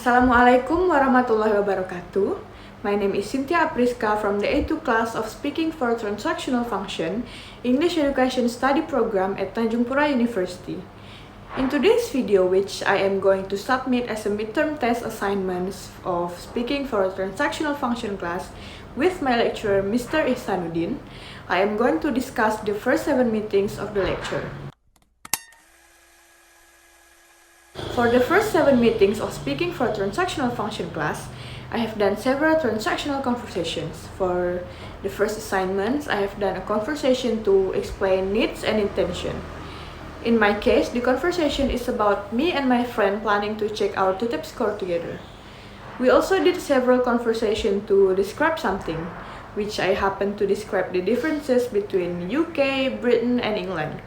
Assalamualaikum warahmatullahi wabarakatuh. My name is Cyntia Apriska from the A2 class of Speaking for Transactional Function, English Education Study Program at Tanjungpura University. In today's video, which I am going to submit as a midterm test assignments of Speaking for Transactional Function class with my lecturer Mr. Ihsanuddin, I am going to discuss the first 7 meetings of the lecture. For the first 7 meetings of Speaking for Transactional Function class, I have done several transactional conversations. For the first assignments, I have done a conversation to explain needs and intention. In my case, the conversation is about me and my friend planning to check our TUTEP score together. We also did several conversations to describe something, which I happened to describe the differences between UK, Britain, and England.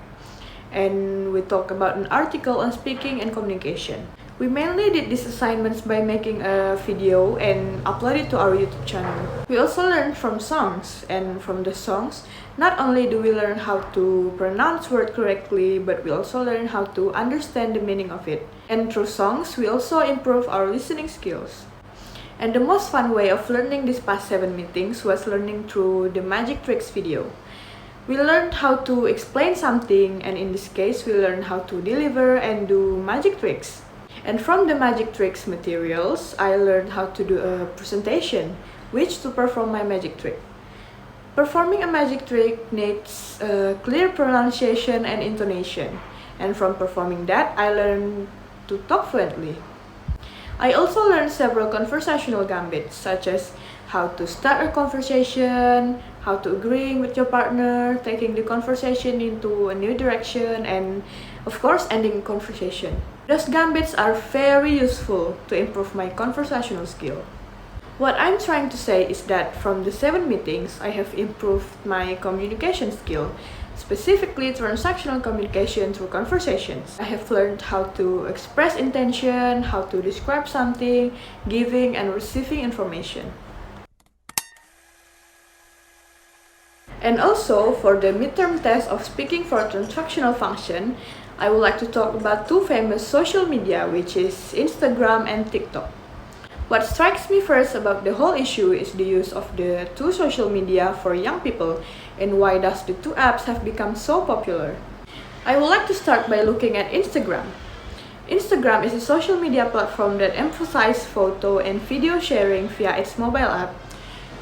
And we talk about an article on speaking and communication. We mainly did these assignments by making a video and upload it to our YouTube channel. We also learned from songs, and from the songs, not only do we learn how to pronounce words correctly, but we also learn how to understand the meaning of it. And through songs, we also improve our listening skills. And the most fun way of learning these past 7 meetings was learning through the Magic Tricks video. We learned how to explain something, and in this case, we learned how to deliver and do magic tricks. And from the magic tricks materials, I learned how to do a presentation, which to perform my magic trick. Performing a magic trick needs clear pronunciation and intonation, and from performing that, I learned to talk fluently. I also learned several conversational gambits, such as how to start a conversation, how to agreeing with your partner, taking the conversation into a new direction, and of course ending a conversation. Those gambits are very useful to improve my conversational skill. What I'm trying to say is that from the 7 meetings, I have improved my communication skill, specifically transactional communication through conversations. I have learned how to express intention, how to describe something, giving and receiving information. And also, for the midterm test of Speaking for Transactional Function, I would like to talk about 2 famous social media, which is Instagram and TikTok. What strikes me first about the whole issue is the use of the 2 social media for young people, and why does the 2 apps have become so popular. I would like to start by looking at Instagram. Instagram is a social media platform that emphasizes photo and video sharing via its mobile app.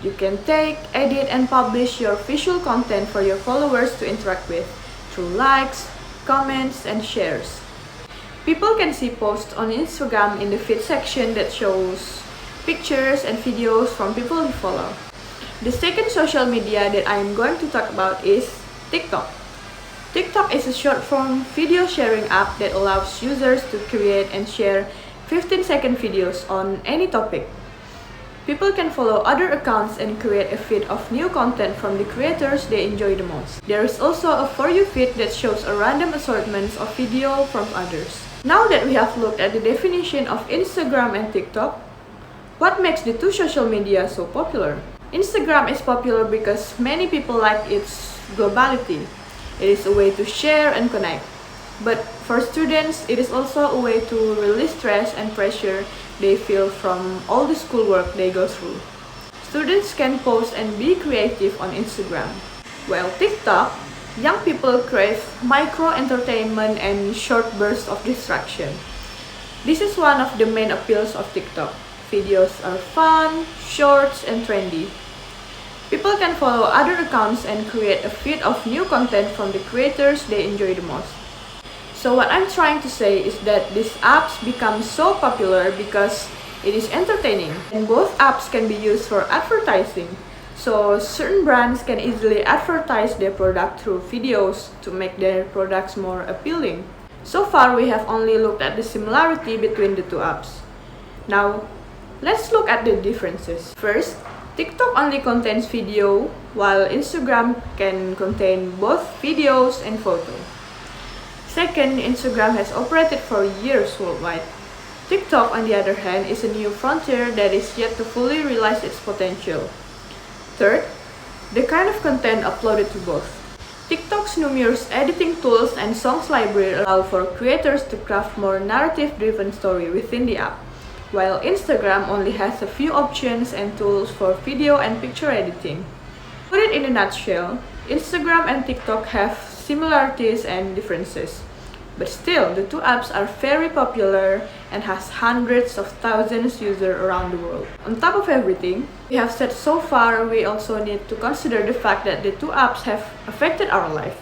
You can take, edit, and publish your visual content for your followers to interact with through likes, comments, and shares. People can see posts on Instagram in the feed section that shows pictures and videos from people you follow. The second social media that I am going to talk about is TikTok. TikTok is a short-form video sharing app that allows users to create and share 15-second videos on any topic. People can follow other accounts and create a feed of new content from the creators they enjoy the most. There is also a For You feed that shows a random assortment of video from others. Now that we have looked at the definition of Instagram and TikTok, what makes the 2 social media so popular? Instagram is popular because many people like its globality. It is a way to share and connect. But for students, it is also a way to release stress and pressure they feel from all the schoolwork they go through. Students can post and be creative on Instagram. While TikTok, young people crave micro-entertainment and short bursts of distraction. This is one of the main appeals of TikTok. Videos are fun, short, and trendy. People can follow other accounts and create a feed of new content from the creators they enjoy the most. So what I'm trying to say is that these apps become so popular because it is entertaining, and both apps can be used for advertising. So certain brands can easily advertise their product through videos to make their products more appealing. So far, we have only looked at the similarity between the 2 apps. Now, let's look at the differences. First, TikTok only contains video, while Instagram can contain both videos and photos. Second, Instagram has operated for years worldwide. TikTok, on the other hand, is a new frontier that is yet to fully realize its potential. Third, the kind of content uploaded to both. TikTok's numerous editing tools and songs library allow for creators to craft more narrative-driven story within the app. while Instagram only has a few options and tools for video and picture editing. To put it in a nutshell, Instagram and TikTok have similarities and differences. But still, the two apps are very popular and has hundreds of thousands users around the world. On top of everything we have said so far, we also need to consider the fact that the two apps have affected our life,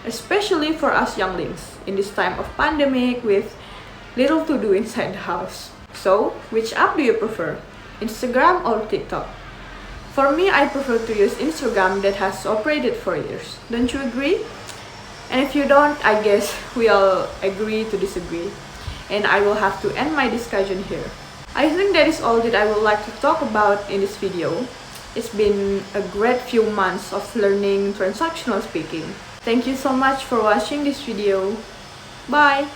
especially for us younglings in this time of pandemic with little to do inside the house. So, which app do you prefer? Instagram or TikTok? For me, I prefer to use Instagram that has operated for years. Don't you agree? And if you don't, I guess we all agree to disagree. And I will have to end my discussion here. I think that is all that I would like to talk about in this video. It's been a great few months of learning transactional speaking. Thank you so much for watching this video. Bye!